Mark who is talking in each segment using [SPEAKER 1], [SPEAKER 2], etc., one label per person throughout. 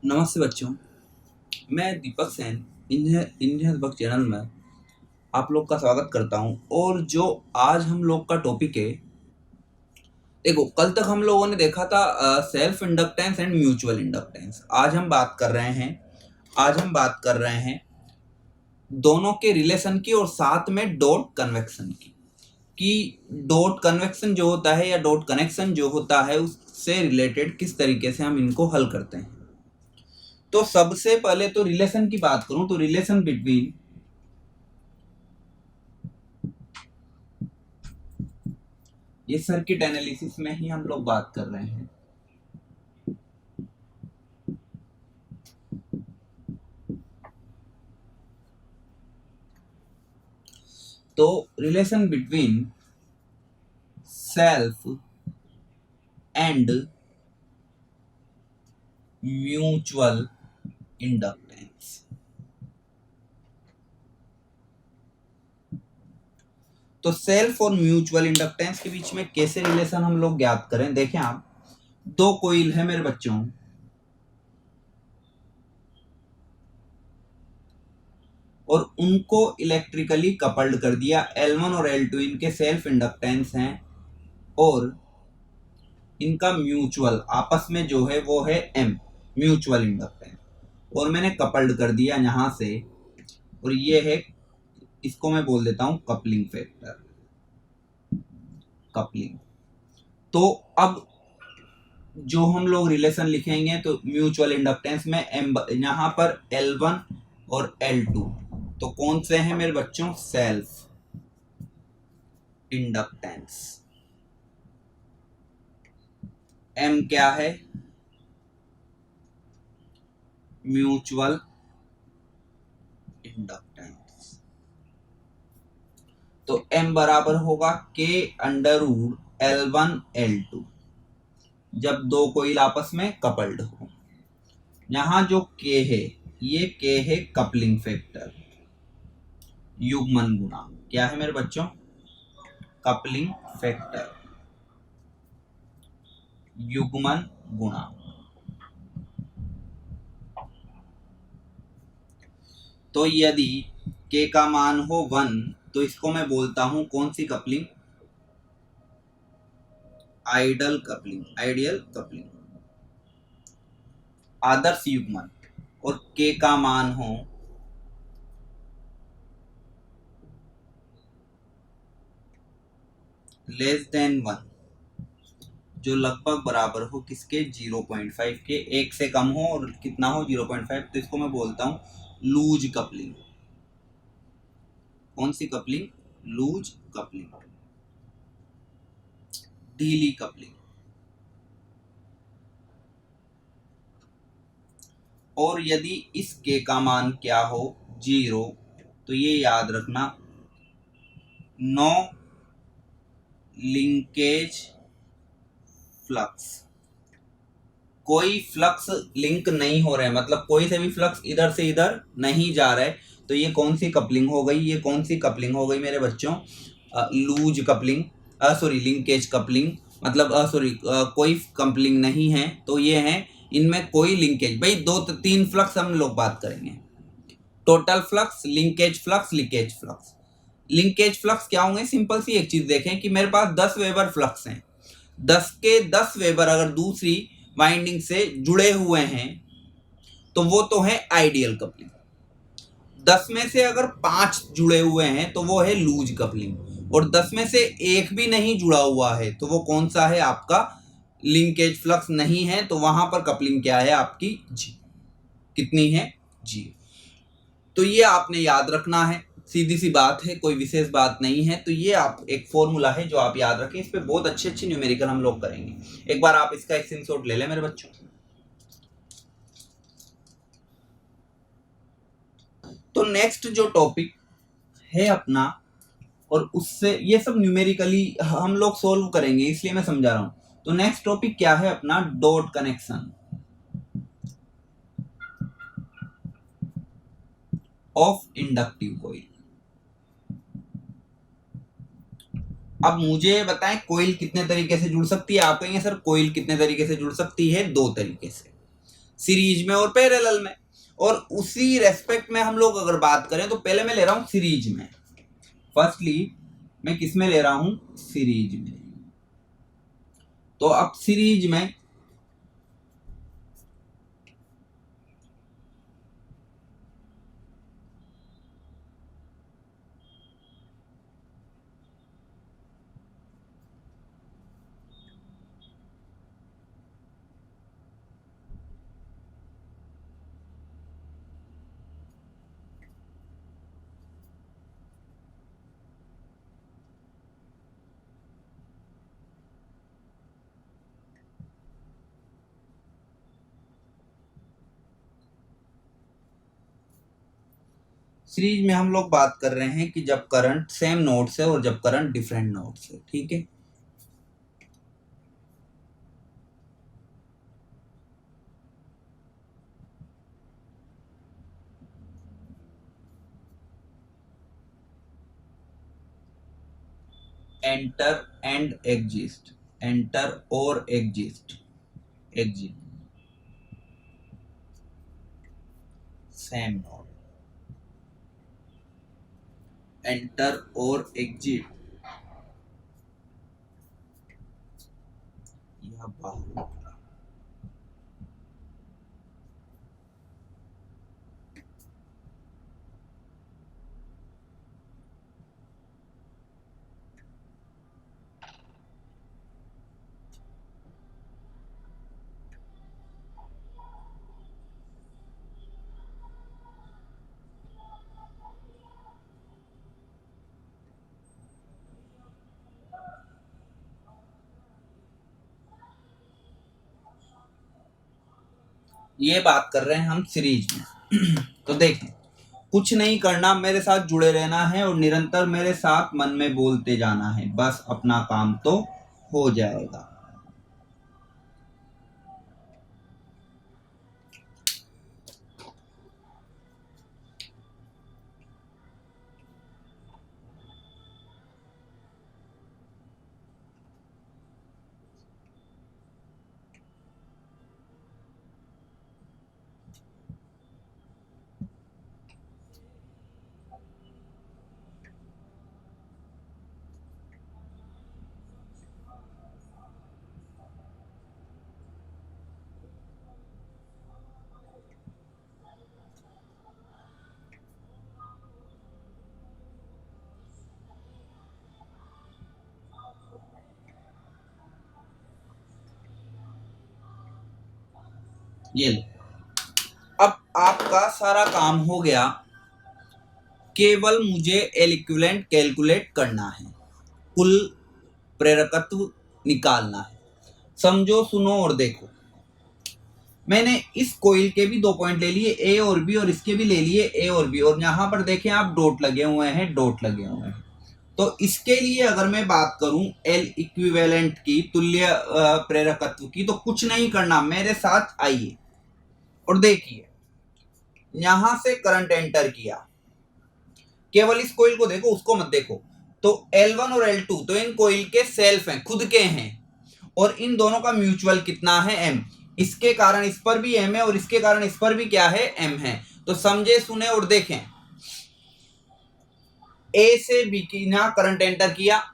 [SPEAKER 1] नमस्ते बच्चों, मैं दीपक सेन इंजीनियर वर्क चैनल में आप लोग का स्वागत करता हूं। और जो आज हम लोग का टॉपिक है, देखो कल तक हम लोगों ने देखा था self inductance and mutual inductance. आज हम बात कर रहे हैं दोनों के रिलेशन की और साथ में डॉट कन्वेक्शन की, कि डॉट कन्वेक्शन जो होता है या डॉट कनेक्शन जो होता है उससे रिलेटेड किस तरीके से हम इनको हल करते हैं। तो सबसे पहले तो रिलेशन की बात करूं तो रिलेशन बिटवीन ये सर्किट एनालिसिस में ही हम लोग बात कर रहे हैं। तो relation between self and mutual inductance. तो सेल्फ और म्यूचुअल इंडक्टेंस के बीच में कैसे रिलेशन हम लोग ज्ञात करें। देखें आप, दो कॉइल है मेरे बच्चों, और उनको इलेक्ट्रिकली कपल्ड कर दिया। L1 और L2 इनके सेल्फ इंडक्टेंस हैं और इनका म्यूचुअल आपस में जो है वो है M, म्यूचुअल इंडक्टेंस, और मैंने कपल्ड कर दिया यहां से, और ये है, इसको मैं बोल देता हूं कपलिंग फैक्टर, कपलिंग। तो अब जो हम लोग रिलेशन लिखेंगे तो म्यूचुअल इंडक्टेंस में M, यहां पर L1 और L2 तो कौन से हैं मेरे बच्चों, सेल्फ इंडक्टेंस। M क्या है, म्यूचुअल इंडक्टेंस। तो M बराबर होगा K under root L1 L2 जब दो कोइल आपस में कपल्ड हो। यहां जो K है, ये K है कपलिंग फैक्टर, युग्मन गुणांक। क्या है मेरे बच्चों, कपलिंग फैक्टर, युग्मन गुणांक। तो यदि K का मान हो 1 तो इसको मैं बोलता हूं कौन सी coupling, ideal coupling, ideal coupling, आदर्श युग्मन। और K का मान हो लेस देन 1, जो लगभग बराबर हो किसके, 0.5 के, 1 से कम हो और कितना हो 0.5, तो इसको मैं बोलता हूं लूज कपलिंग। कौन सी कपलिंग, लूज कपलिंग, ढीली कपलिंग। और यदि इस K का मान क्या हो, 0, तो ये याद रखना नो लिंकेज फ्लक्स, कोई फ्लक्स लिंक नहीं हो रहा है, मतलब कोई से भी फ्लक्स इधर से इधर नहीं जा रहा है। तो ये कौन सी कपलिंग हो गई, ये कौन सी कपलिंग हो गई मेरे बच्चों, loose coupling, sorry linkage coupling, मतलब कोई कपलिंग नहीं है। तो ये है, इनमें कोई लिंकेज, भाई 2-3 फ्लक्स हम लोग बात करेंगे, total flux, linkage flux, leakage flux. Linkage flux क्या होंगे, सिंपल सी एक चीज देखें कि मेरे पास 10 वेबर फ्लक्स हैं, 10 के 10 वेबर अगर दूसरी वाइंडिंग से जुड़े हुए हैं तो वो तो है आइडियल कपलिंग। 10 में से अगर 5 जुड़े हुए हैं तो वो है लूज कपलिंग, और 10 में से एक भी नहीं जुड़ा हुआ है तो वो कौन सा है, आपका लिंकेज फ्लक्स नहीं है। तो वहां पर कपलिंग क्या है आपकी, जी, कितनी है, जी। तो ये आपने याद रखना है, सीधी सी बात है, कोई विशेष बात नहीं है। तो ये आप एक फॉर्मूला है जो आप याद रखें, इस पे बहुत अच्छे अच्छे न्यूमेरिकल हम लोग करेंगे। एक बार आप इसका एक स्क्रीनशॉट ले लें मेरे बच्चों। तो नेक्स्ट जो टॉपिक है अपना, और उससे ये सब न्यूमेरिकली हम लोग सोल्व करेंगे, इसलिए मैं समझा रहा हूं। तो नेक्स्ट टॉपिक क्या है अपना, dot connection of inductive coil. अब मुझे बताएं कोइल कितने तरीके से जुड़ सकती है। आप कहेंगे सर कोइल कितने तरीके से जुड़ सकती है, 2 तरीके से। सीरीज में और पैरेलल में। और उसी रेस्पेक्ट में हम लोग अगर बात करें तो पहले मैं ले रहा हूं सीरीज में, फर्स्टली मैं किस में ले रहा हूं, सीरीज में। तो अब सीरीज में हम लोग बात कर रहे हैं कि जब करंट सेम नोड से और जब करंट डिफरेंट नोड से, ठीक है। एंटर एंड एग्जिस्ट, एंटर और exist, exit same node, enter और एग्जिट यह बाहर। ये बात कर रहे हैं हम सीरीज में। तो देखें, कुछ नहीं करना, मेरे साथ जुड़े रहना है और निरंतर मेरे साथ मन में बोलते जाना है, बस अपना काम तो हो जाएगा। ये लो, अब आपका सारा काम हो गया, केवल मुझे एल इक्विवेलेंट कैलकुलेट करना है, कुल प्रेरकत्व निकालना है। समझो, सुनो और देखो। मैंने इस कोइल के भी 2 पॉइंट ले लिए, ए और बी, और इसके भी ले लिए ए और बी, और यहां पर देखें आप डॉट लगे हुए हैं, डॉट लगे हुए हैं। तो इसके लिए अगर मैं बात करूं एल इक्विवेलेंट की, तुल्य प्रेरकत्व की, तो कुछ नहीं करना, मेरे साथ आइए और देखिए। यहां से करंट एंटर किया, केवल इस कोइल को देखो, उसको मत देखो। तो L1 और L2 तो इन कोइल के सेल्फ हैं, खुद के हैं, और इन दोनों का म्यूचुअल कितना है, M। इसके कारण इस पर भी M है और इसके कारण इस पर भी क्या है, M है। तो समझे, सुने और देखें। A से B की ना करंट एंटर किया,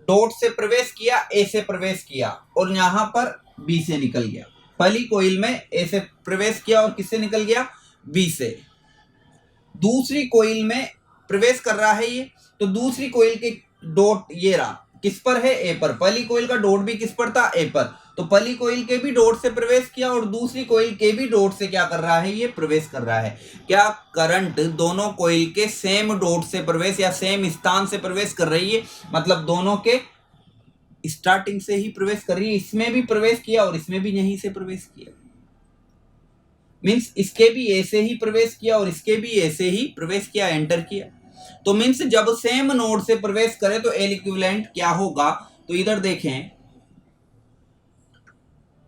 [SPEAKER 1] डॉट से प्रवेश किया, A से प्रवेश किया, और यहां पर B से निकल गया। पहली कोइल में A से प्रवेश किया और किससे निकल गया, B से। दूसरी कोइल में प्रवेश कर रहा है ये, तो दूसरी कोइल के डॉट ये रहा, किस पर है, ए पर। पहली कोइल का डॉट भी किस पर था, ए पर। तो पहली कोइल के भी डॉट से प्रवेश किया और दूसरी कोइल के भी डॉट से क्या कर रहा है, ये प्रवेश कर रहा है। क्या करंट दोनों कोइल के सेम डॉट से प्रवेश या सेम स्थान से प्रवेश कर रही है, मतलब दोनों के स्टार्टिंग से ही प्रवेश कर रही है। इसमें भी प्रवेश किया और इसमें भी यहीं से प्रवेश किया, मीन्स इसके भी ए से ही प्रवेश किया और इसके भी ए से ही प्रवेश किया, एंटर किया। तो मीन्स जब सेम नोड से प्रवेश करे तो एल इक्विवेलेंट क्या होगा। तो इधर देखें,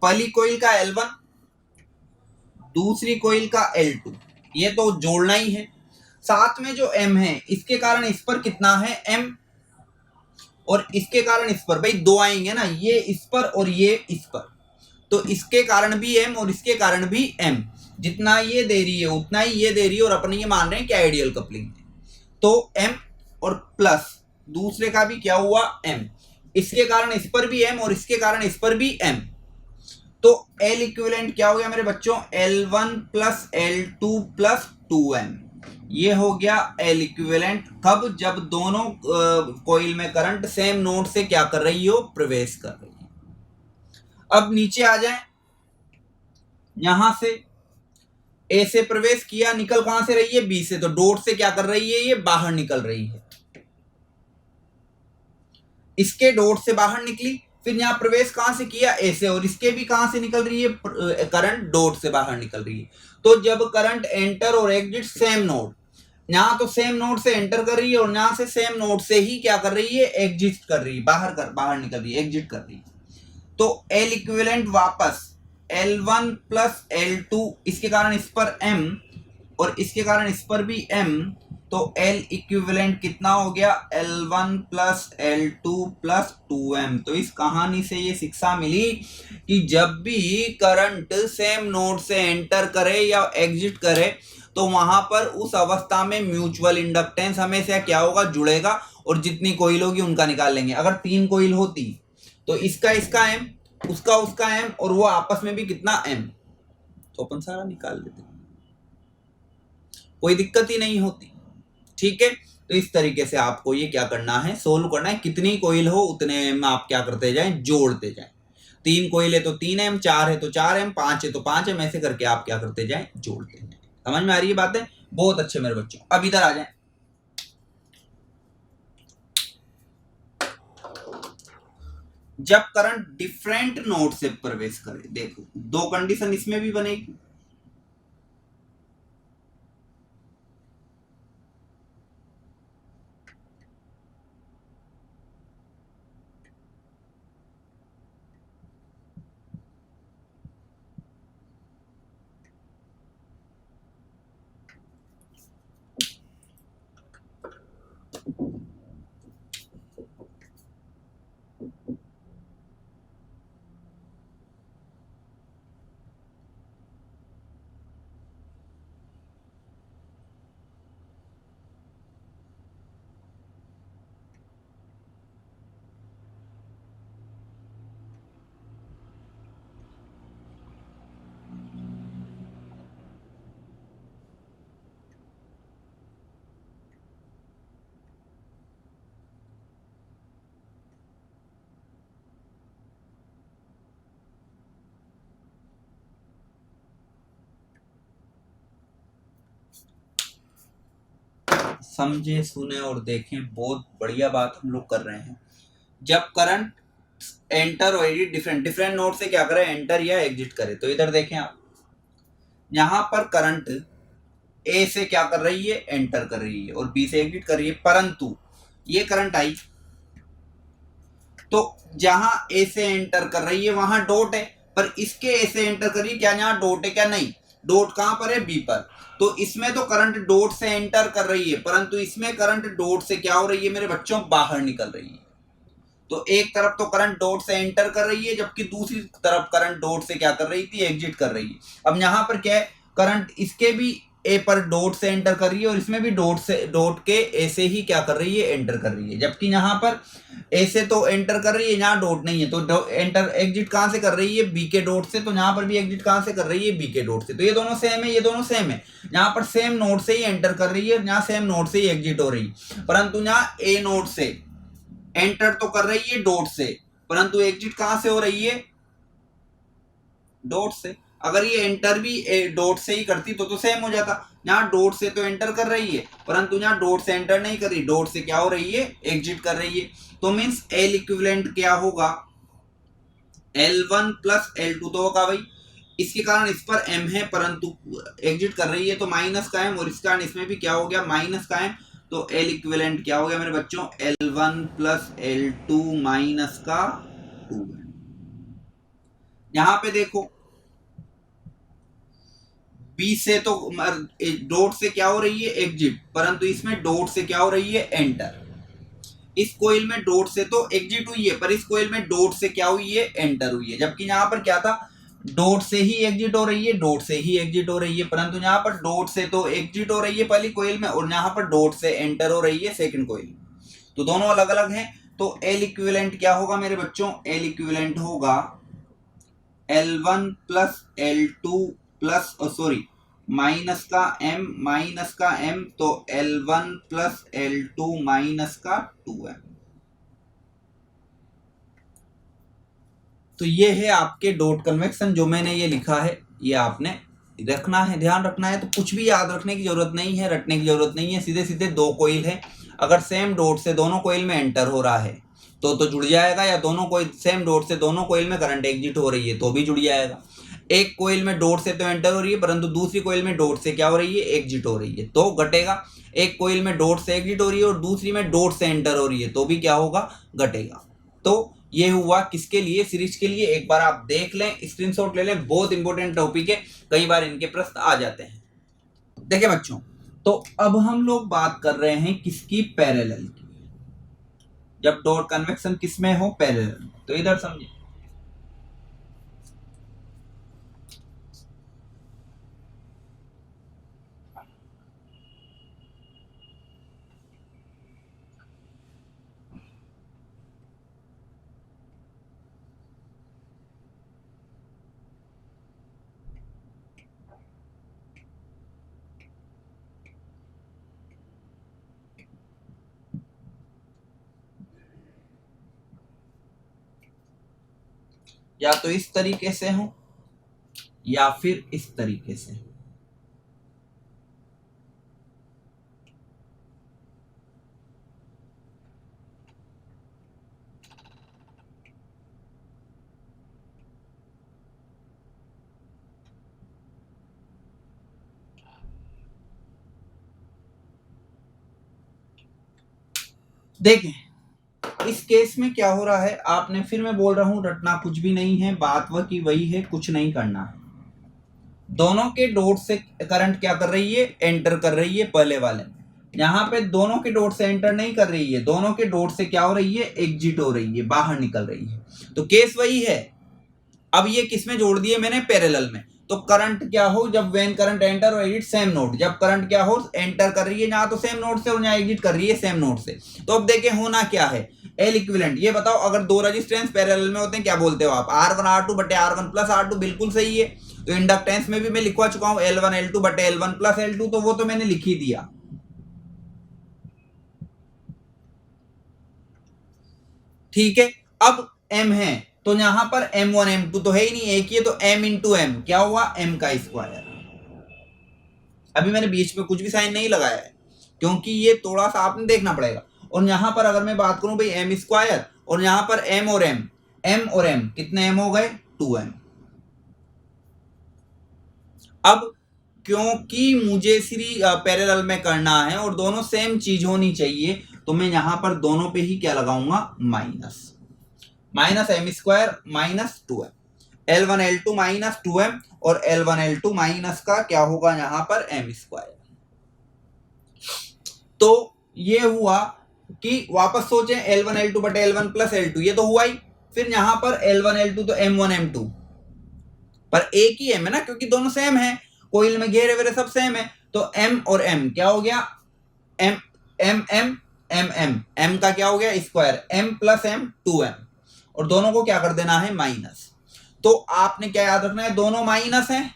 [SPEAKER 1] पहली कोइल का L1, दूसरी कोइल का L2, ये तो जोड़ना ही है। साथ में जो M है, इसके कारण इस पर कितना है, M, और इसके कारण इस पर, भाई दो आएंगे ना, ये इस पर और ये इस पर। तो इसके कारण भी m और इसके कारण भी m, जितना ये दे रही है उतना ही ये दे रही है, और अपन ये मान रहे हैं कि आइडियल कपलिंग है। तो m और प्लस दूसरे का भी क्या हुआ m, इसके कारण इस पर भी m और इसके कारण इस पर भी m। तो L इक्विवेलेंट क्या हो गया मेरे बच्चों, L1 plus L2 plus 2m। ये हो गया L इक्विवेलेंट। कब, जब दोनों कॉइल में करंट सेम नोड से क्या कर रही हो, प्रवेश कर रही है। अब नीचे आ जाए, यहां से A से प्रवेश किया, निकल कहां से रही है, B से, तो डॉट से क्या कर रही है, ये बाहर निकल रही है। इसके डॉट से बाहर निकली, फिर यहां प्रवेश कहां से किया, A से, और इसके भी कहां से निकल रही है, करंट डॉट से बाहर निकल रही है। तो जब करंट एंटर और एग्जिट सेम नोड, यहां तो सेम नोड से एंटर कर रही है और यहां से सेम नोड से ही क्या कर रही है, एग्जिट कर रही है, बाहर निकल रही है, एग्जिट कर रही है। तो L इक्विवेलेंट वापस L1 प्लस L2, इसके कारण इस पर M और इसके कारण इस पर भी M, तो L इक्विवेलेंट कितना हो गया, L1 plus L2 plus 2M। तो इस कहानी से ये शिक्षा मिली कि जब भी करंट सेम नोड से एंटर करे या एग्जिट करे, तो वहां पर उस अवस्था में म्यूचुअल इंडक्टेंस हमेशा क्या होगा, जुड़ेगा, और जितनी कोइल होगी उनका निकाल लेंगे। अगर 3 कोइल होती तो इसका M, उसका M, और वो आपस में भी कितना M, तो अपन सारा निकाल लेते, कोई दिक्कत ही नहीं होती। ठीक है, तो इस तरीके से आपको ये क्या करना है, सोल्व करना है। कितनी कोइल हो उतने में आप क्या करते जाएं, जोड़ते जाएं। 3 कोइल है तो 3m, 4 है तो 4m, 5 है तो 5m, ऐसे करके आप क्या करते जाएं, जोड़ते जाएं। समझ में आ रही है बातें? बहुत अच्छे मेरे बच्चों। अब इधर आ जाएं। जब करंट डिफरेंट नोड से प्रवेश करे, देखो 2 कंडीशन इसमें भी बनेगी। समझे, सुने और देखें, बहुत बढ़िया बात हम लोग कर रहे हैं। जब करंट एंटर और एग्जिट डिफरेंट नोड से क्या करे, एंटर या एग्जिट करे, तो इधर देखें आप, यहां पर करंट ए से क्या कर रही है, एंटर कर रही है, और बी से एग्जिट कर रही है। परंतु ये करंट आई, तो जहां ए से एंटर कर रही है वहां डॉट है, पर इसके ए से एंटर कर रही है, क्या यहां डॉट है, क्या नहीं, डॉट कहां पर है, बी पर। तो इसमें तो करंट डॉट से एंटर कर रही है, परंतु इसमें करंट डॉट से क्या हो रही है मेरे बच्चों, बाहर निकल रही है। तो एक तरफ तो करंट डॉट से एंटर कर रही है, जबकि दूसरी तरफ करंट डॉट से क्या कर रही थी, एग्जिट कर रही है। अब यहां पर क्या है, करंट इसके भी ए पर डॉट से एंटर कर रही है, और इसमें भी डॉट के ए से ही क्या कर रही है, एंटर कर रही है। जबकि यहां पर ए से तो एंटर कर रही है, यहाँ डॉट नहीं है, तो एंटर एग्जिट कहां से कर रही है, बी के डॉट से। तो यहाँ पर भी एग्जिट कहां से कर रही है, बी के डॉट से। तो ये दोनों सेम है, ये दोनों सेम है। यहाँ पर सेम नोड से ही एंटर कर रही है, यहाँ सेम नोड से ही एग्जिट हो रही है। परंतु यहाँ ए नोड से एंटर तो कर रही है डॉट से, परंतु एग्जिट कहां से हो रही है, डॉट से। अगर ये एंटर भी डॉट से ही करती तो सेम हो जाता। यहाँ डॉट से तो एंटर कर रही है, परंतु यहाँ डॉट से एंटर नहीं कर रही, डॉट से क्या हो रही है, एग्जिट कर रही है। तो मीन्स L इक्विवेलेंट क्या होगा, L1 प्लस L2 तो होगा भाई, इसके कारण इस पर M है, परंतु एग्जिट कर रही है तो माइनस का M, और इस कारण इसमें भी क्या हो गया, माइनस का M। तो L इक्विवेलेंट क्या हो गया मेरे बच्चों, L1 प्लस L2 माइनस का 2। यहां पे देखो बी से तो डॉट से क्या हो रही है, एग्जिट, परंतु इसमें डॉट से क्या हो रही है, एंटर। इस कोइल में डॉट से तो एग्जिट हुई है, पर इस कोइल में डॉट से क्या हुई है, एंटर हुई है। जबकि यहां पर क्या था, डॉट से ही एग्जिट हो रही है, डॉट से ही एग्जिट हो रही है, परंतु यहाँ पर डॉट से तो एग्जिट हो रही है पहली कोयल में और यहाँ पर डॉट से एंटर हो रही है सेकंड कोयल में, तो दोनों अलग अलग हैं। तो एल इक्विवेलेंट क्या होगा मेरे बच्चों? एल इक्विवेलेंट होगा L1 plus L2 plus sorry minus का m, तो L1 प्लस L2 माइनस का 2m। तो ये है आपके डॉट कन्वेक्शन। जो मैंने ये लिखा है ये आपने रखना है, ध्यान रखना है। तो कुछ भी याद रखने की जरूरत नहीं है, रटने की जरूरत नहीं है, सीधे सीधे दो कोयल है, अगर सेम डॉट से दोनों कोयल में एंटर हो रहा है तो जुड़ जाएगा, या दोनों कोयल सेम डॉट से दोनों कोयल में करंट एग्जिट हो रही है तो भी जुड़ जाएगा। एक कोयल में डॉट से तो एंटर हो रही है परंतु दूसरी कोयल में डॉट से क्या हो रही है? एग्जिट हो रही है, तो घटेगा। एक कोयल में डॉट से एग्जिट हो रही है और दूसरी में डॉट से एंटर हो रही है तो भी क्या होगा? घटेगा। तो ये हुआ किसके लिए? सीरीज के लिए। एक बार आप देख लें, स्क्रीनशॉट ले लें, बहुत इंपॉर्टेंट टॉपिक है, कई बार इनके प्रश्न आ जाते हैं। देखिए बच्चों, तो अब हम लोग बात कर रहे हैं किसकी? पैरेलल की। जब डॉट कन्वेक्शन किस में हो? पैरेलल। तो इधर समझिए, या तो इस तरीके से हो या फिर इस तरीके से। देखें इस केस में क्या हो रहा है, आपने, फिर मैं बोल रहा हूं, रटना कुछ भी नहीं है, बात वह की वही है, कुछ नहीं करना है। दोनों के डॉट से करंट क्या कर रही है? एंटर कर रही है पहले वाले में। यहाँ पे दोनों के डॉट से एंटर नहीं कर रही है, दोनों के डॉट से क्या हो रही है? एग्जिट हो रही है, बाहर निकल रही है। तो केस वही है। अब ये किसमें जोड़ दिए मैंने? पैरेलल में। तो करंट क्या हो? जब व्हेन करंट एंटर और एग्जिट सेम नोड, जब करंट क्या हो? एंटर कर रही है यहाँ तो सेम नोड से और यहाँ एग्जिट कर रही है सेम नोड से। तो अब देखें होना क्या है? L equivalent. ये बताओ, अगर दो रेजिस्टेंस पैरेलल में होते हैं क्या बोलते हो आप? R1 R2 बटे R1 प्लस R2, बिल्कुल सही है। तो इंडक्टेंस में भी मैं लिखवा चुका हूं L1 L2 बटे L1 प्लस L2, तो वो तो मैंने लिख ही दिया। ठीक है, अब M है तो यहां पर M1 M2 तो है ही नहीं, एक ही, तो M इंटू M क्या हुआ? M का स्क्वायर। अभी मैंने बीच में कुछ भी साइन नहीं लगाया है क्योंकि ये थोड़ा सा आपने देखना पड़ेगा। और यहां पर अगर मैं बात करूं भाई M स्क्वायर, और यहां पर M और M कितने M हो गए? 2M। अब क्योंकि मुझे सीरीज पैरेलल में करना है और दोनों सेम चीज होनी चाहिए, तो मैं यहां पर दोनों पे ही क्या लगाऊंगा? Minus M square minus 2M, L1 L2 minus 2M, और L1 L2 माइनस का क्या होगा यहाँ पर? M square. तो ये हुआ कि वापस सोचें, L1 L2 बटे L1 प्लस L2, ये तो हुआ ही। फिर यहां पर L1 L2 तो M1 M2, पर एक ही M है ना, क्योंकि दोनों सेम है, कोइल में घेरे वेरे सब सेम है। तो M और M क्या हो गया? M M M M M M का क्या हो गया? Square. M plus M 2M, और दोनों को क्या कर देना है? माइनस। तो आपने क्या याद रखना है? दोनों माइनस है,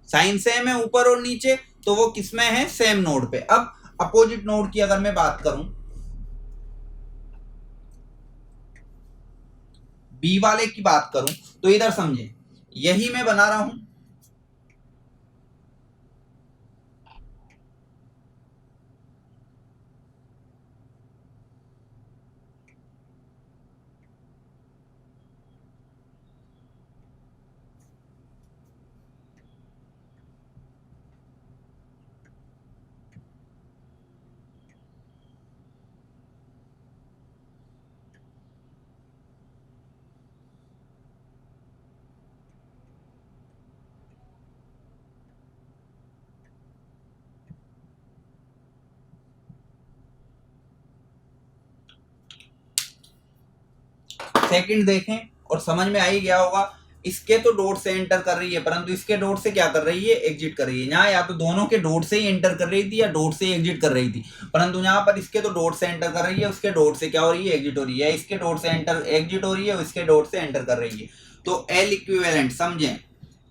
[SPEAKER 1] साइन सेम है ऊपर और नीचे, तो वो किसमें है? सेम नोड पे। अब अपोजिट नोड की अगर मैं बात करूं, बी वाले की बात करूं, तो इधर समझे, यही मैं बना रहा हूं, सेकंड देखें और समझ में आ ही गया होगा। इसके तो डॉट से एंटर कर रही है, परंतु इसके डॉट से क्या कर रही है, एग्जिट कर रही है। यहाँ या तो दोनों के डॉट से ही एंटर कर रही थी या डॉट से एग्जिट कर रही थी, परंतु यहाँ पर इसके तो डॉट से एंटर कर रही है, उसके डॉट से क्या हो रही है, एग्जिट हो रही है। इसके डॉट से एंटर एग्जिट हो रही है, इसके डॉट से एंटर कर रही है। तो L इक्विवेलेंट समझें,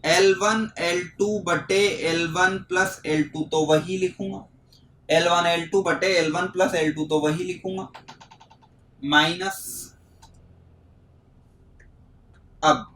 [SPEAKER 1] L1 L2 बटे L1 प्लस L2 तो वही लिखूंगा, L1 L2 बटे L1 प्लस L2 तो वही लिखूंगा, माइनस, अब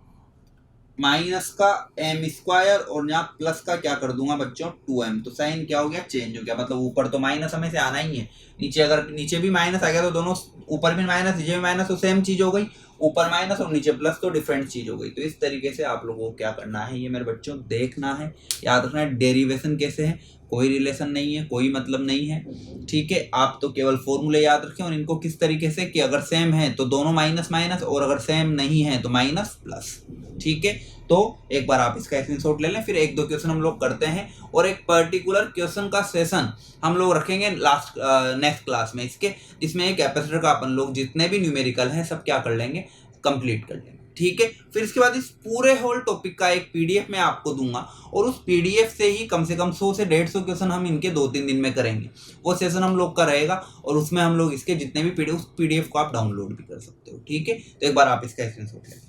[SPEAKER 1] माइनस का m स्क्वायर और यहाँ प्लस का क्या कर दूंगा बच्चों 2m, तो साइन क्या हो गया, चेंज हो गया। मतलब ऊपर तो माइनस हमें से आना ही है, नीचे अगर नीचे भी माइनस आ गया तो दोनों, ऊपर भी माइनस नीचे भी माइनस, तो सेम चीज हो गई, ऊपर माइनस और नीचे प्लस तो डिफरेंट चीज हो गई। तो इस तरीके से आप लोगों को क्या करना है, ये मेरे बच्चों देखना है, याद रखना है डेरिवेशन कैसे है, कोई रिलेशन नहीं है, कोई मतलब नहीं है, ठीक है। आप तो केवल फॉर्मूले याद रखें और इनको किस तरीके से कि अगर सेम है तो दोनों माइनस माइनस, और अगर सेम नहीं है तो माइनस प्लस, ठीक है। तो एक बार आप इसका स्क्रीनशॉट ले लें, फिर एक दो क्वेश्चन हम लोग करते हैं और एक पर्टिकुलर क्वेश्चन का सेशन हम लोग रखेंगे नेक्स्ट क्लास में इसके, जिसमें एक कैपेसिटर का अपन लोग जितने भी न्यूमेरिकल हैं सब क्या कर लेंगे, कंप्लीट कर लेंगे, ठीक है। फिर इसके बाद इस पूरे होल टॉपिक का एक पीडीएफ मैं आपको दूंगा और उस पीडीएफ से ही कम से कम 100 से 150 क्वेश्चन हम इनके 2-3 दिन में करेंगे। वो सेशन हम लोग का रहेगा और उसमें हम लोग इसके जितने भी पीडीएफ, उस पीडीएफ को आप डाउनलोड भी कर सकते हो, ठीक है। तो एक बार आप इसका स्क्रीनशॉट लें।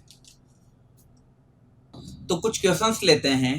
[SPEAKER 1] तो कुछ क्वेश्चंस लेते हैं।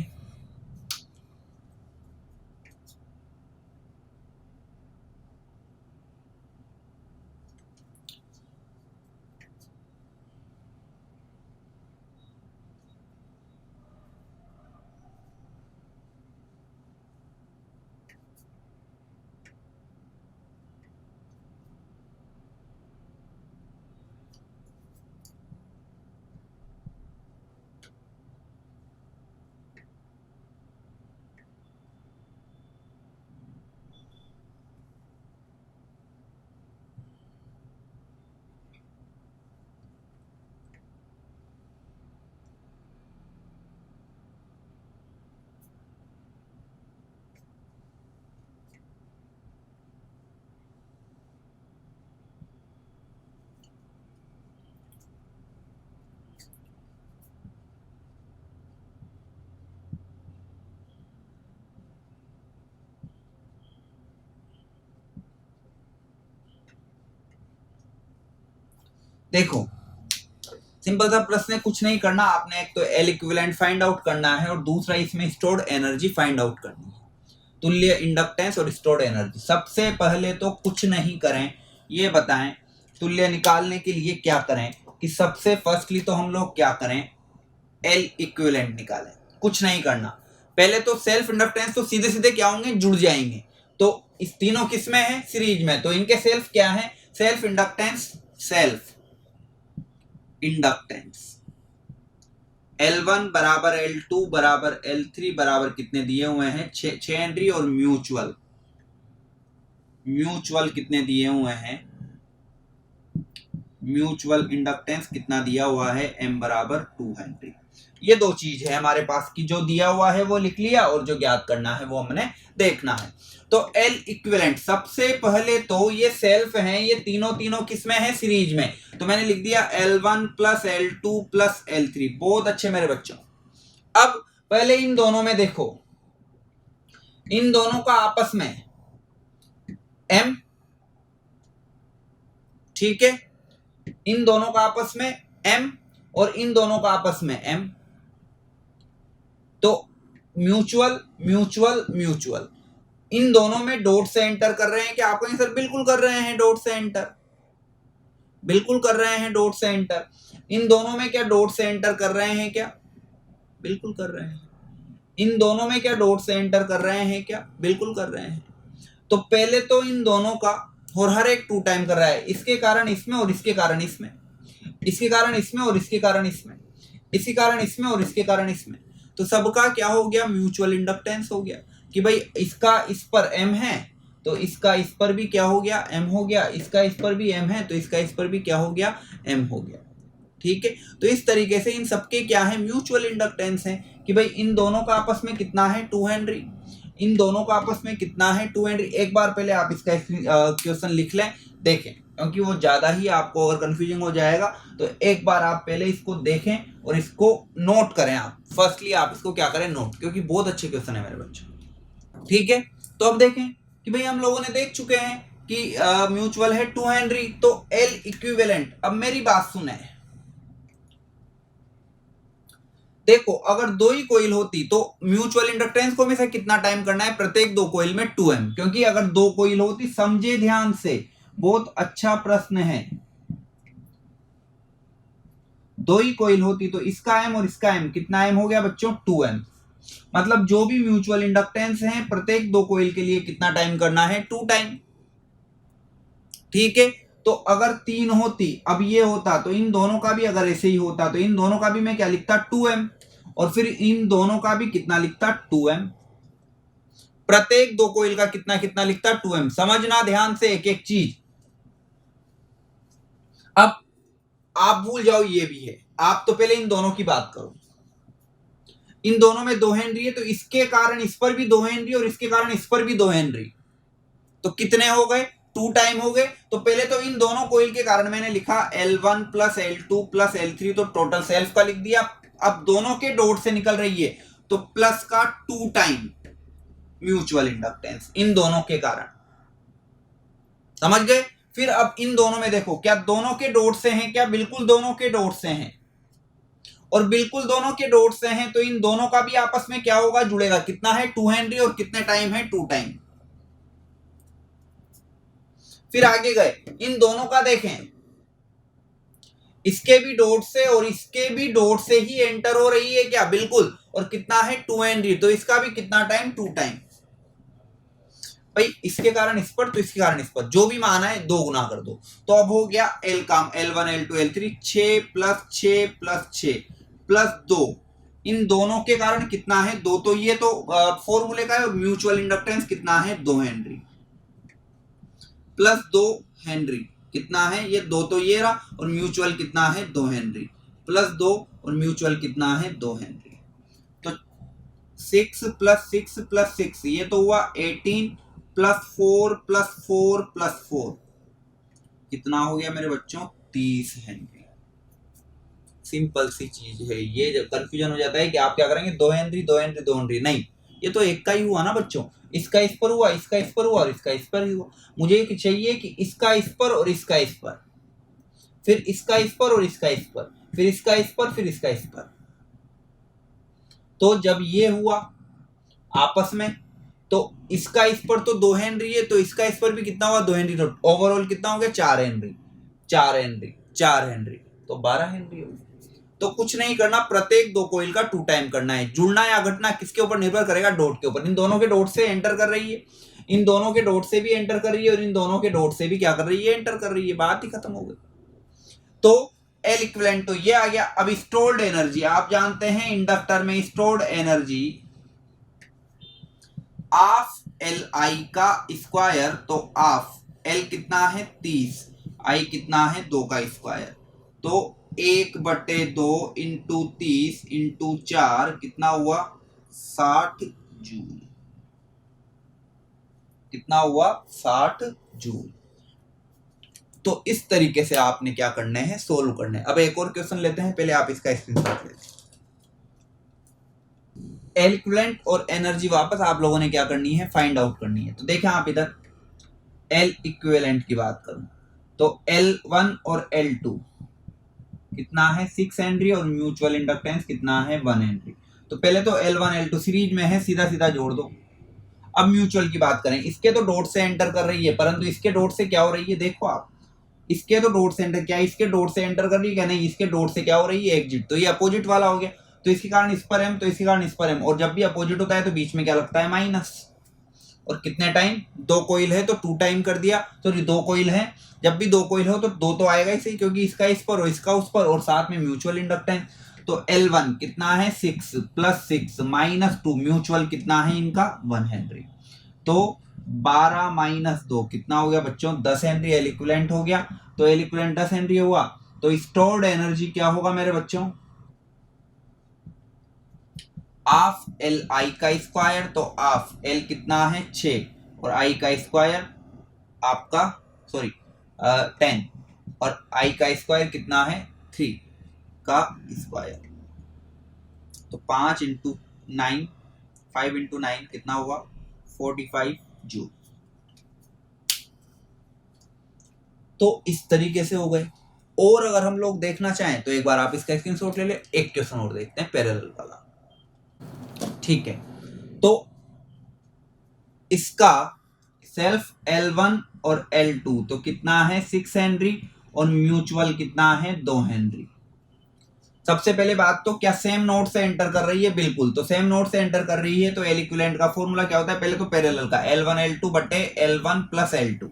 [SPEAKER 1] देखो सिंपल सा प्रश्न है, कुछ नहीं करना आपने, एक तो L इक्विवेलेंट फाइंड आउट करना है और दूसरा इसमें स्टोर्ड एनर्जी फाइंड आउट करनी है, तुल्य इंडक्टेंस और स्टोर्ड एनर्जी। सबसे पहले तो कुछ नहीं करें, ये बताएं तुल्य निकालने के लिए क्या करें, कि सबसे फर्स्टली तो हम लोग क्या करें, L इक्विवेलेंट निकालें। कुछ नहीं करना, पहले तो सेल्फ इंडक्टेंस तो सीधे सीधे क्या होंगे, जुड़ जाएंगे। तो इस तीनों किसमें है, सीरीज में, तो इनके सेल्फ क्या है, self inductance, self inductance L1 बराबर L2 बराबर L3 बराबर कितने दिए हुए हैं, 6 हेनरी, और म्यूचुअल कितने दिए हुए हैं, म्यूचुअल इंडक्टेंस कितना दिया हुआ है, M बराबर 2 हेनरी। ये दो चीज है हमारे पास की, जो दिया हुआ है वो लिख लिया और जो ज्ञात करना है वो हमने देखना है। तो L इक्विवेलेंट, सबसे पहले तो ये सेल्फ हैं, ये तीनों किसमें है, सीरीज में, तो मैंने लिख दिया L1 plus L2 plus L3। बहुत अच्छे मेरे बच्चों। अब पहले इन दोनों में देखो, इन दोनों का आपस में M, ठीक है, इन दोनों का आपस में M और इन दोनों का आपस में M, तो म्यूचुअल इन दोनों में डॉट से एंटर कर रहे हैं क्या, आपको सर बिल्कुल कर रहे हैं, डॉट से एंटर, बिल्कुल कर रहे हैं डॉट से एंटर। इन दोनों में क्या डॉट से एंटर कर रहे हैं क्या, बिल्कुल कर रहे हैं। इन दोनों में क्या डॉट से एंटर कर रहे हैं क्या, बिल्कुल कर रहे हैं। तो पहले तो इन दोनों का, और हर एक 2 टाइम कर रहा है, इसके कारण इसमें और इसके कारण इसमें, इसके कारण इसमें और इसके कारण इसमें, इसी कारण इसमें और इसके कारण इसमें। तो सबका क्या हो गया, म्यूचुअल इंडक्टेंस हो गया, कि भाई इसका इस पर M है तो इसका इस पर भी क्या हो गया, M हो गया, इसका इस पर भी M है तो इसका इस पर भी क्या हो गया, M हो गया, ठीक है। तो इस तरीके से इन सबके क्या है, म्यूचुअल इंडक्टेंस है, कि भाई इन दोनों का आपस में कितना है, 2 हेनरी, इन दोनों का आपस में कितना है, 2 हेनरी। एक बार पहले आप इसका क्वेश्चन लिख लें, देखें क्योंकि वो ज़्यादा ही आपको अगर कंफ्यूजिंग हो जाएगा, तो एक बार आप पहले इसको देखें और इसको नोट करें। आप फर्स्टली आप इसको क्या करें, नोट, क्योंकि बहुत अच्छे क्वेश्चन है मेरे बच्चों। ठीक है, तो अब देखें कि भाई हम लोगों ने देख चुके हैं कि म्यूचुअल है 2 हेनरी, तो एल इक्विवेलेंट। अब मेरी बात सुने, देखो अगर दो ही कोइल होती तो म्यूचुअल इंडक्टेंस को हमेशा कितना टाइम करना है, प्रत्येक दो कोइल में 2m, क्योंकि अगर दो कोइल होती, समझे ध्यान से, बहुत अच्छा प्रश्न है, दो ही कोइल होती तो इसका m और इसका m कितना m हो गया बच्चों, 2m। मतलब जो भी म्यूचुअल इंडक्टेंस है प्रत्येक दो कोइल के लिए कितना टाइम करना है, 2 टाइम। ठीक है, तो अगर 3 होती, अब ये होता तो इन दोनों का भी अगर ऐसे ही होता तो इन दोनों का भी मैं क्या लिखता, 2m, और फिर इन दोनों का भी कितना लिखता, 2m। प्रत्येक दो कोइल का कितना कितना लिखता, 2m। समझना ध्यान से एक एक चीज। अब आप भूल जाओ ये भी है, आप तो पहले इन दोनों की बात करो। इन दोनों में 2 हेनरी है, तो इसके कारण इस पर भी 2 हेनरी और इसके कारण इस पर भी 2 हेनरी, तो कितने हो गए, 2 टाइम हो गए। तो पहले तो इन दोनों कोइल के कारण मैंने लिखा L1 plus L2 plus L3, तो टोटल सेल्फ का लिख दिया। अब दोनों के डॉट से निकल रही है, तो प्लस का 2 टाइम म्यूचुअल इंडक्टेंस इन दोनों के कारण। समझ गए। फिर अब इन दोनों में देखो, क्या दोनों के डॉट से हैं, क्या बिल्कुल दोनों के डॉट से हैं, और बिल्कुल दोनों के डॉट से हैं, तो इन दोनों का भी आपस में क्या होगा, जुड़ेगा। कितना है, 2 हेनरी, और कितने टाइम है, 2 टाइम। फिर आगे गए, इन दोनों का देखें, इसके भी डॉट से और इसके भी डॉट से ही एंटर हो रही है क्या, बिल्कुल, और कितना है, 2 हेनरी, तो इसका भी कितना टाइम, 2 टाइम। भाई इसके कारण इस पर, तो इसके कारण इस पर, जो भी मान है 2 गुना कर दो, तो अब हो गया एल काम, L1 L2 L3, 6 plus 6 plus 6 plus 2, इन दोनों के कारण कितना है, 2, तो ये तो फॉर्मूले का है, और म्यूचुअल इंडक्टेंस कितना है, 2 हेनरी प्लस 2 हेनरी, कितना है ये 2, तो ये रहा, और म्यूचुअल कितना है, 2 हेनरी प्लस 2, और म्यूचुअल कितना है, 2 हेनरी। तो 6 प्लस 6 प्लस 6, ये तो हुआ 18 प्लस 4 प्लस 4 प्लस 4, कितना हो गया मेरे बच्चों, 30 हेनरी। सिंपल सी चीज है ये। जब कंफ्यूजन हो जाता है कि आप क्या करेंगे, 2 हेनरी 2 हेनरी 2 हेनरी, नहीं, ये तो एक का ही हुआ ना बच्चों, इसका इस पर हुआ, इसका इस पर हुआ, और इसका इस पर ही हुआ। मुझे चाहिए कि इसका इस पर और इसका इस पर, फिर इसका इस पर और इसका इस पर, फिर इसका इस पर, फिर इसका इस पर। तो जब ये हुआ आपस में, तो इसका इस पर तो 2 हेनरी है, तो इसका इस पर भी कितना हुआ, 2 हेनरी, तो ओवरऑल कितना हो गया, 4 हेनरी 4 हेनरी 4 हेनरी, तो 12 हेनरी हो गया। तो कुछ नहीं करना, प्रत्येक दो कोइल का 2 टाइम करना है। जुड़ना या घटना किसके ऊपर निर्भर करेगा, डॉट के ऊपर। इन दोनों के डॉट से एंटर कर रही है, इन दोनों के डॉट से भी एंटर कर रही है, और इन दोनों के डॉट से भी क्या कर रही है, एंटर कर रही है। बात ही खत्म हो गई। तो एल इक्विवेलेंट तो ये आ गया। अब स्टोर्ड एनर्जी, आप जानते हैं इंडक्टर में stored energy half L I का स्क्वायर, तो हाफ एल कितना है, 30, आई कितना है, 2 का स्क्वायर, तो 1/2 इंटू 30 इंटू 4 कितना हुआ, 60 जूल। कितना हुआ, 60 जूल। तो इस तरीके से आपने क्या करने हैं, सोल्व करने हैं। अब एक और क्वेश्चन लेते हैं, पहले आप इसका स्क्रीनशॉट लेते हैं। एल इक्विवेलेंट और एनर्जी वापस आप लोगों ने क्या करनी है, फाइंड आउट करनी है। तो देखें आप इधर, एल इक्विवेलेंट की बात करूं तो L1 और L2 कितना है, 6 हेनरी, और म्यूचुअल इंडक्टेंस कितना है, 1 हेनरी। तो पहले तो L1 L2 सीरीज में है, सीधा सीधा जोड़ दो। अब म्यूचुअल की बात करें, इसके तो डॉट से एंटर कर रही है, परंतु इसके डॉट से क्या हो रही है, देखो आप, इसके तो डॉट से एंटर, क्या इसके डॉट से एंटर कर रही है, क्या नहीं, इसके डॉट से क्या हो रही है, एग्जिट। तो ये अपोजिट वाला हो गया, तो इसके कारण इस पर एम, तो इसके कारण इस पर एम, और जब भी अपोजिट होता है तो बीच में क्या लगता है, माइनस। और कितने टाइम, 2 कोइल है तो 2 टाइम कर दिया, तो 2 कोइल है, जब भी 2 कोइल हो तो 2 तो आएगा ही सही, क्योंकि इसका इस पर और इसका उस पर, और साथ में म्यूचुअल इंडक्टेंस। तो L1 कितना है, 6 प्लस 6 माइनस 2, म्यूचुअल कितना है इनका, 1 हेनरी। तो 12 माइनस 2 कितना हो गया बच्चों, 10 हेनरी एल इक्विवेलेंट हो गया। तो एल इक्विवेलेंट 10 हेनरी हुआ, तो स्टोर्ड एनर्जी क्या होगा मेरे बच्चों, हाफ एल आई का स्क्वायर, तो हाफ एल कितना है, 6, और आई का स्क्वायर आपका, सॉरी 10 और I का स्क्वायर कितना है 3 का स्क्वायर, तो 5 इंटू 9 5 इंटू 9 कितना हुआ 45 जूल। तो इस तरीके से हो गए। और अगर हम लोग देखना चाहें तो एक बार आप इसका स्क्रीनशॉट ले ले, एक क्वेश्चन और देखते हैं पैरेलल वाला। ठीक है, तो इसका सेल्फ L1 और L2 तो कितना है 6 हेनरी और म्यूचुअल कितना है 2 हेनरी। सबसे पहले बात तो क्या सेम नोड से एंटर कर रही है, बिल्कुल। तो सेम नोड से एंटर कर रही है तो L इक्विवेलेंट का फॉर्मूला क्या होता है, पहले तो पैरेलल का L1 L2 बटे L1 प्लस L2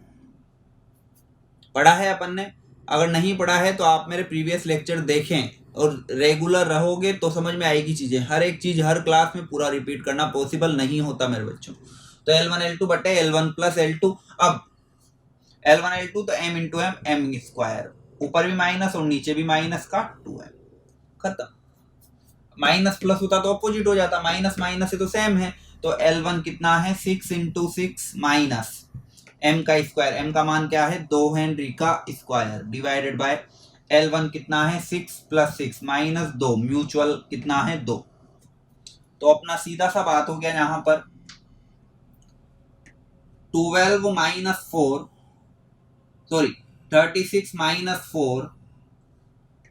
[SPEAKER 1] पढ़ा है अपन ने। अगर नहीं पढ़ा है तो आप मेरे प्रीवियस लेक्चर देखें और रेगुलर रहोगे तो समझ में आएगी चीजें। हर एक चीज हर क्लास में पूरा रिपीट करना पॉसिबल नहीं होता मेरे बच्चों। तो L1 L2 बटे L1 प्लस L2, अब L1 L2 तो m into m, m square, ऊपर भी माइनस और नीचे भी माइनस का 2m, खत्म। माइनस प्लस होता तो अपोजिट हो जाता, माइनस माइनस से तो सेम है। तो L1 कितना है 6 इंटू 6 माइनस m का स्क्वायर, m का मान क्या है 2 हेनरी का स्क्वायर डिवाइडेड बाय L1 कितना है 6 प्लस 6 माइनस 2, म्यूचुअल कितना है 2। तो अपना सीधा सा बात हो गया यहाँ पर 12 minus 4 sorry 36 minus 4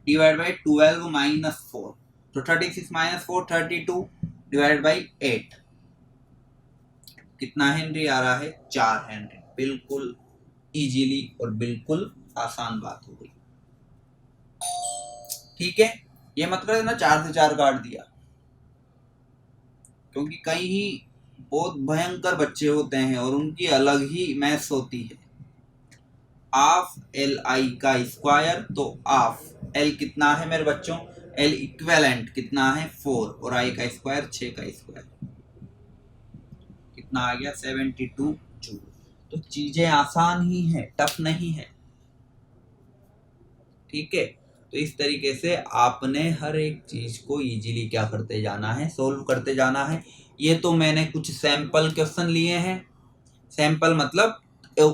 [SPEAKER 1] divide by 12 minus 4, तो 36 माइनस 4 32 डिवाइड बाई 8 कितना हेनरी आ रहा है 4 हेनरी। बिल्कुल इजीली और बिल्कुल आसान बात हो गई। ठीक है, ये मतलब ना 4 से 4 काट दिया, क्योंकि कई ही बहुत भयंकर बच्चे होते हैं और उनकी अलग ही मैथ्स होती है। हाफ एल आई का स्क्वायर, तो हाफ एल कितना है मेरे बच्चों, एल इक्विवेलेंट कितना है 4 और आई का स्क्वायर 6 का स्क्वायर कितना आ गया 72 जूल। तो चीजें आसान ही है, टफ नहीं है। ठीक है, तो इस तरीके से आपने हर एक चीज को इजीली क्या करते जाना है, सोल्व करते जाना है। ये तो मैंने कुछ सैंपल क्वेश्चन लिए हैं, सैंपल मतलब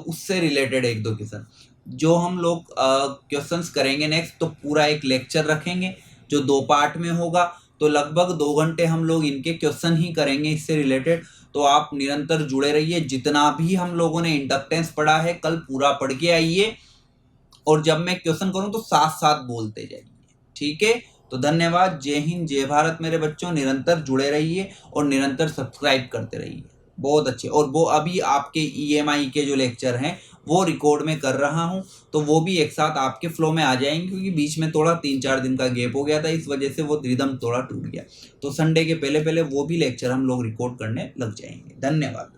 [SPEAKER 1] उससे रिलेटेड एक दो क्वेश्चन। जो हम लोग क्वेश्चंस करेंगे नेक्स्ट, तो पूरा एक लेक्चर रखेंगे जो 2 पार्ट में होगा, तो लगभग 2 घंटे हम लोग इनके क्वेश्चन ही करेंगे इससे रिलेटेड। तो आप निरंतर जुड़े रहिए। जितना भी हम लोगों ने इंडक्टेंस पढ़ा है कल पूरा पढ़ के आइए, और जब मैं क्वेश्चन करूं तो साथ साथ बोलते जाइए। ठीक है, तो धन्यवाद। जय हिंद, जय भारत मेरे बच्चों। निरंतर जुड़े रहिए और निरंतर सब्सक्राइब करते रहिए। बहुत अच्छे। और वो अभी आपके EMI के जो लेक्चर हैं वो रिकॉर्ड में कर रहा हूं, तो वो भी एक साथ आपके फ्लो में आ जाएंगे, क्योंकि बीच में थोड़ा 3-4 दिन का गैप हो गया था, इस वजह से वो रिदम थोड़ा टूट गया। तो संडे के पहले पहले वो भी लेक्चर हम लोग रिकॉर्ड करने लग जाएंगे। धन्यवाद।